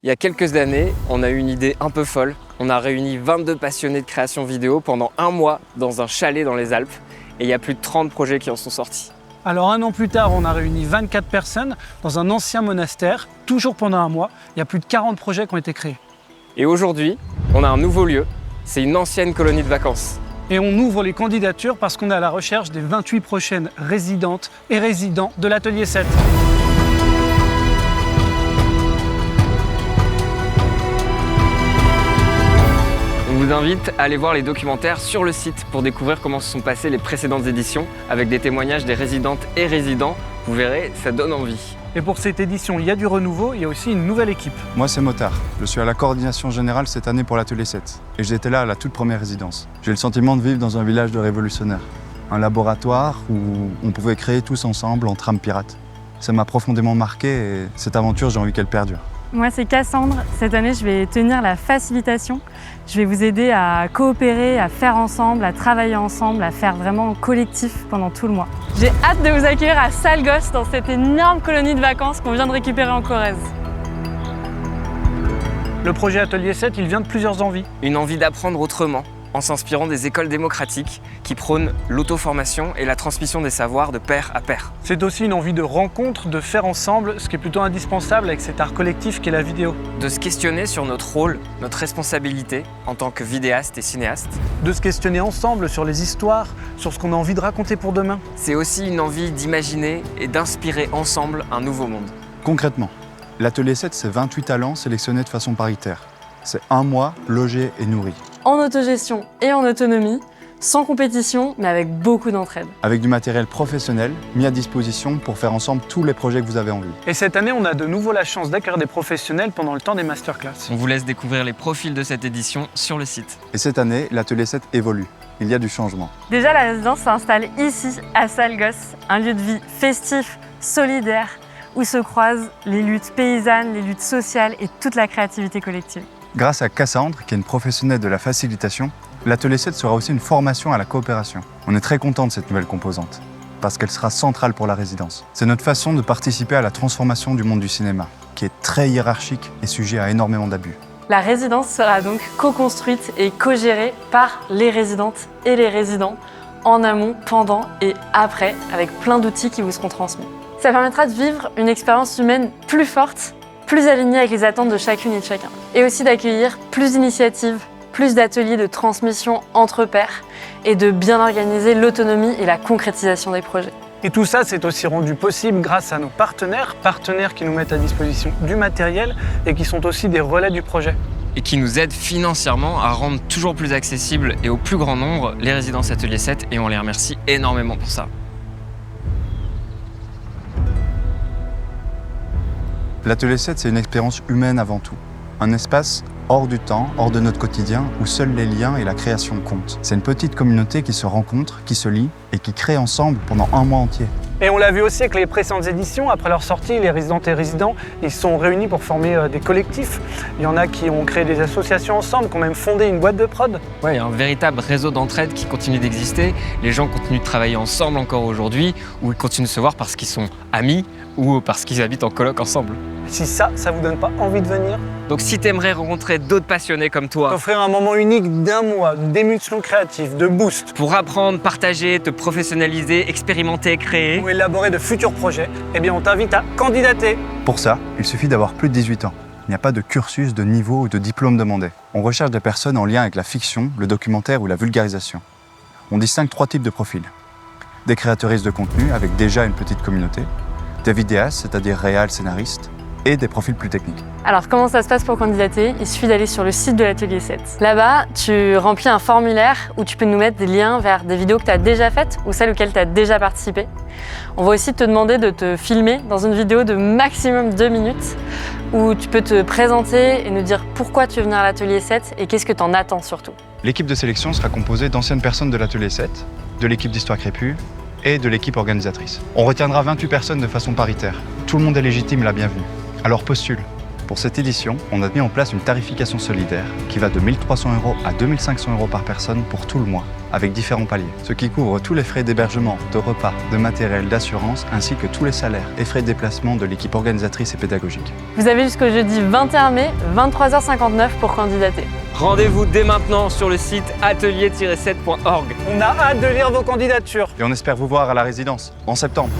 Il y a quelques années, on a eu une idée un peu folle. On a réuni 22 passionnés de création vidéo pendant un mois dans un chalet dans les Alpes. Et il y a plus de 30 projets qui en sont sortis. Alors un an plus tard, on a réuni 24 personnes dans un ancien monastère, toujours pendant un mois. Il y a plus de 40 projets qui ont été créés. Et aujourd'hui, on a un nouveau lieu. C'est une ancienne colonie de vacances. Et on ouvre les candidatures parce qu'on est à la recherche des 28 prochaines résidentes et résidents de l'Atelier 7. On vous invite à aller voir les documentaires sur le site pour découvrir comment se sont passées les précédentes éditions avec des témoignages des résidentes et résidents. Vous verrez, ça donne envie. Et pour cette édition, il y a du renouveau, il y a aussi une nouvelle équipe. Moi, c'est Motard. Je suis à la coordination générale cette année pour l'Atelier 7. Et j'étais là à la toute première résidence. J'ai le sentiment de vivre dans un village de révolutionnaires. Un laboratoire où on pouvait créer tous ensemble en trame pirate. Ça m'a profondément marqué et cette aventure, j'ai envie qu'elle perdure. Moi, c'est Cassandre. Cette année, je vais tenir la facilitation. Je vais vous aider à coopérer, à faire ensemble, à travailler ensemble, à faire vraiment collectif pendant tout le mois. J'ai hâte de vous accueillir à Salgosse, dans cette énorme colonie de vacances qu'on vient de récupérer en Corrèze. Le projet Atelier 7, il vient de plusieurs envies. Une envie d'apprendre autrement, en s'inspirant des écoles démocratiques qui prônent l'auto-formation et la transmission des savoirs de pair à pair. C'est aussi une envie de rencontre, de faire ensemble ce qui est plutôt indispensable avec cet art collectif qu'est la vidéo. De se questionner sur notre rôle, notre responsabilité en tant que vidéaste et cinéaste. De se questionner ensemble sur les histoires, sur ce qu'on a envie de raconter pour demain. C'est aussi une envie d'imaginer et d'inspirer ensemble un nouveau monde. Concrètement, l'Atelier 7, c'est 28 talents sélectionnés de façon paritaire. C'est un mois logés et nourris. En autogestion et en autonomie, sans compétition, mais avec beaucoup d'entraide. Avec du matériel professionnel mis à disposition pour faire ensemble tous les projets que vous avez envie. Et cette année, on a de nouveau la chance d'accueillir des professionnels pendant le temps des masterclass. On vous laisse découvrir les profils de cette édition sur le site. Et cette année, l'Atelier 7 évolue. Il y a du changement. Déjà, la résidence s'installe ici, à Salgosse, un lieu de vie festif, solidaire, où se croisent les luttes paysannes, les luttes sociales et toute la créativité collective. Grâce à Cassandre, qui est une professionnelle de la facilitation, l'Atelier 7 sera aussi une formation à la coopération. On est très content de cette nouvelle composante, parce qu'elle sera centrale pour la résidence. C'est notre façon de participer à la transformation du monde du cinéma, qui est très hiérarchique et sujet à énormément d'abus. La résidence sera donc co-construite et co-gérée par les résidentes et les résidents, en amont, pendant et après, avec plein d'outils qui vous seront transmis. Ça permettra de vivre une expérience humaine plus forte, plus alignée avec les attentes de chacune et de chacun. Et aussi d'accueillir plus d'initiatives, plus d'ateliers de transmission entre pairs et de bien organiser l'autonomie et la concrétisation des projets. Et tout ça, c'est aussi rendu possible grâce à nos partenaires qui nous mettent à disposition du matériel et qui sont aussi des relais du projet. Et qui nous aident financièrement à rendre toujours plus accessibles et au plus grand nombre les résidences Atelier 7 et on les remercie énormément pour ça. L'Atelier 7, c'est une expérience humaine avant tout. Un espace hors du temps, hors de notre quotidien, où seuls les liens et la création comptent. C'est une petite communauté qui se rencontre, qui se lie et qui crée ensemble pendant un mois entier. Et on l'a vu aussi avec les précédentes éditions, après leur sortie, les résidentes et résidents, ils se sont réunis pour former des collectifs. Il y en a qui ont créé des associations ensemble, qui ont même fondé une boîte de prod. Ouais, il y a un véritable réseau d'entraide qui continue d'exister. Les gens continuent de travailler ensemble encore aujourd'hui, ou ils continuent de se voir parce qu'ils sont amis ou parce qu'ils habitent en coloc ensemble. Si ça vous donne pas envie de venir, donc si t'aimerais rencontrer d'autres passionnés comme toi, t'offrir un moment unique d'un mois d'émulsion créative, de boost, pour apprendre, partager, te professionnaliser, expérimenter, créer, ou élaborer de futurs projets, eh bien on t'invite à candidater. Pour ça, il suffit d'avoir plus de 18 ans. Il n'y a pas de cursus, de niveau ou de diplôme demandé. On recherche des personnes en lien avec la fiction, le documentaire ou la vulgarisation. On distingue 3 types de profils. Des créatrices de contenu avec déjà une petite communauté, des vidéastes, c'est-à-dire réals, scénaristes, et des profils plus techniques. Alors comment ça se passe pour candidater? Il suffit d'aller sur le site de l'Atelier 7. Là-bas, tu remplis un formulaire où tu peux nous mettre des liens vers des vidéos que tu as déjà faites ou celles auxquelles tu as déjà participé. On va aussi te demander de te filmer dans une vidéo de maximum 2 minutes où tu peux te présenter et nous dire pourquoi tu veux venir à l'Atelier 7 et qu'est-ce que tu en attends surtout. L'équipe de sélection sera composée d'anciennes personnes de l'Atelier 7, de l'équipe d'Histoire Crépue et de l'équipe organisatrice. On retiendra 28 personnes de façon paritaire. Tout le monde est légitime et la bienvenue. Alors postule. Pour cette édition, on a mis en place une tarification solidaire qui va de 1 300 € à 2 500 € par personne pour tout le mois, avec différents paliers, ce qui couvre tous les frais d'hébergement, de repas, de matériel, d'assurance, ainsi que tous les salaires et frais de déplacement de l'équipe organisatrice et pédagogique. Vous avez jusqu'au jeudi 21 mai, 23h59 pour candidater. Rendez-vous dès maintenant sur le site atelier-7.org. On a hâte de lire vos candidatures. Et on espère vous voir à la résidence en septembre.